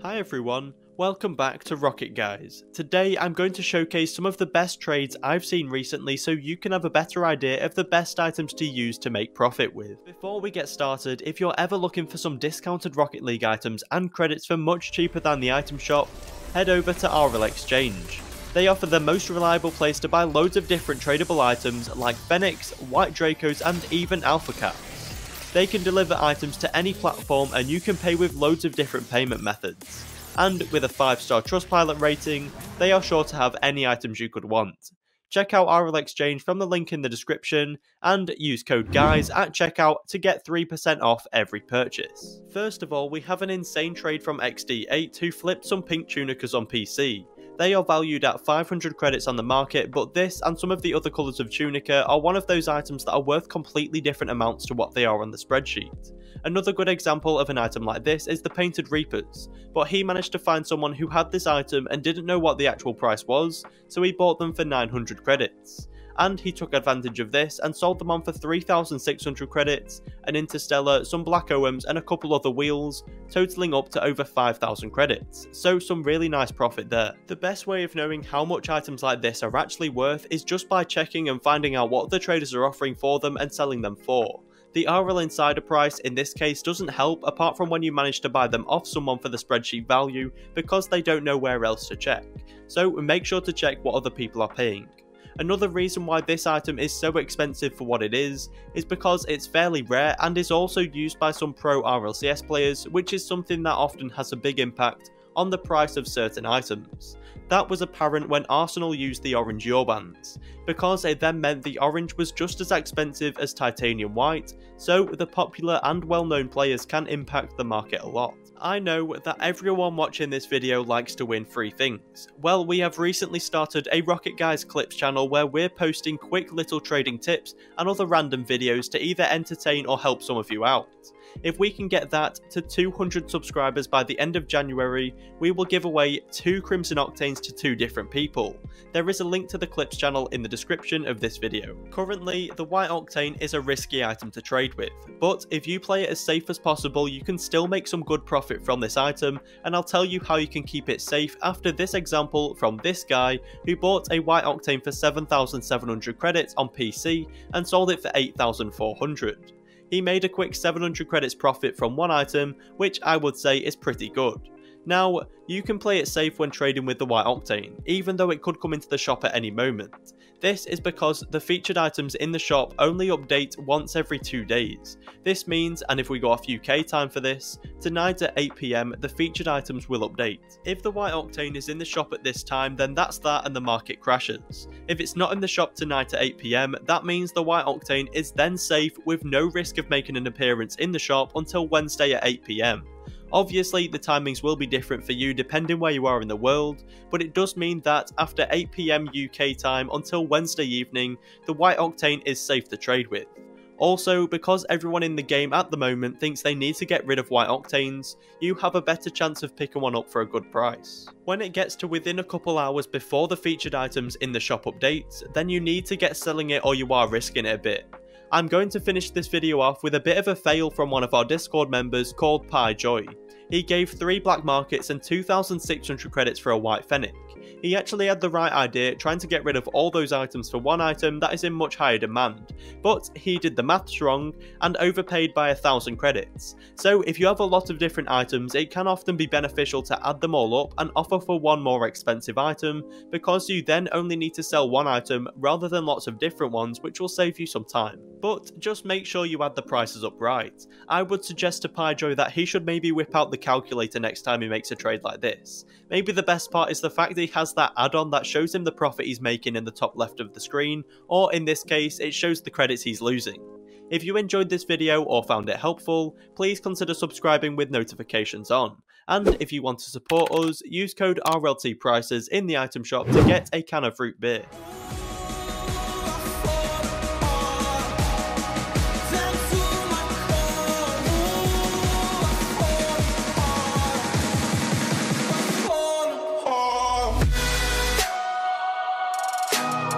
Hi everyone, welcome back to Rocket Guys. Today I'm going to showcase some of the best trades I've seen recently so you can have a better idea of the best items to use to make profit with. Before we get started, if you're ever looking for some discounted Rocket League items and credits for much cheaper than the item shop, head over to RL Exchange. They offer the most reliable place to buy loads of different tradable items like Phoenix, White Dracos and even Alpha Caps. They can deliver items to any platform and you can pay with loads of different payment methods. And with a 5-star Trustpilot rating, they are sure to have any items you could want. Check out RL Exchange from the link in the description and use code GUYS at checkout to get 3% off every purchase. First of all, we have an insane trade from XD8 who flipped some pink tunicas on PC. They are valued at 500 credits on the market, but this and some of the other colours of tunica are one of those items that are worth completely different amounts to what they are on the spreadsheet. Another good example of an item like this is the Painted Reapers, but he managed to find someone who had this item and didn't know what the actual price was, so he bought them for 900 credits. And he took advantage of this and sold them on for 3,600 credits, an Interstellar, some Black OMs and a couple other wheels, totaling up to over 5,000 credits, so some really nice profit there. The best way of knowing how much items like this are actually worth is just by checking and finding out what the traders are offering for them and selling them for. The RL Insider price in this case doesn't help apart from when you manage to buy them off someone for the spreadsheet value because they don't know where else to check, so make sure to check what other people are paying. Another reason why this item is so expensive for what it is because it's fairly rare and is also used by some pro RLCS players, which is something that often has a big impact on the price of certain items. That was apparent when Arsenal used the orange Yorbands, because it then meant the orange was just as expensive as titanium white, so the popular and well-known players can impact the market a lot. I know that everyone watching this video likes to win free things. Well, we have recently started a Rocket Guys Clips channel where we're posting quick little trading tips and other random videos to either entertain or help some of you out. If we can get that to 200 subscribers by the end of January, we will give away 2 Crimson Octanes to 2 different people. There is a link to the Clips channel in the description of this video. Currently, the White Octane is a risky item to trade with, but if you play it as safe as possible, you can still make some good profit from this item, and I'll tell you how you can keep it safe after this example from this guy who bought a White Octane for 7,700 credits on PC and sold it for 8,400. He made a quick 700 credits profit from one item, which I would say is pretty good. Now, you can play it safe when trading with the White Octane, even though it could come into the shop at any moment. This is because the featured items in the shop only update once every 2 days. This means, and if we go off UK time for this, tonight at 8 PM the featured items will update. If the White Octane is in the shop at this time, then that's that and the market crashes. If it's not in the shop tonight at 8 PM, that means the White Octane is then safe with no risk of making an appearance in the shop until Wednesday at 8 PM. Obviously, the timings will be different for you depending where you are in the world, but it does mean that after 8 PM UK time until Wednesday evening, the White Octane is safe to trade with. Also, because everyone in the game at the moment thinks they need to get rid of White Octanes, you have a better chance of picking one up for a good price. When it gets to within a couple hours before the featured items in the shop updates, then you need to get selling it or you are risking it a bit. I'm going to finish this video off with a bit of a fail from one of our Discord members called PieJoy. He gave 3 black markets and 2,600 credits for a White Fennec. He actually had the right idea, trying to get rid of all those items for one item that is in much higher demand, but he did the maths wrong and overpaid by 1,000 credits. So if you have a lot of different items, it can often be beneficial to add them all up and offer for one more expensive item, because you then only need to sell one item rather than lots of different ones, which will save you some time. But just make sure you add the prices up right. I would suggest to PieJoy that he should maybe whip out the calculator next time he makes a trade like this. Maybe the best part is the fact that he has that add-on that shows him the profit he's making in the top left of the screen, or in this case, it shows the credits he's losing. If you enjoyed this video or found it helpful, please consider subscribing with notifications on. And if you want to support us, use code RLTPrices in the item shop to get a can of root beer.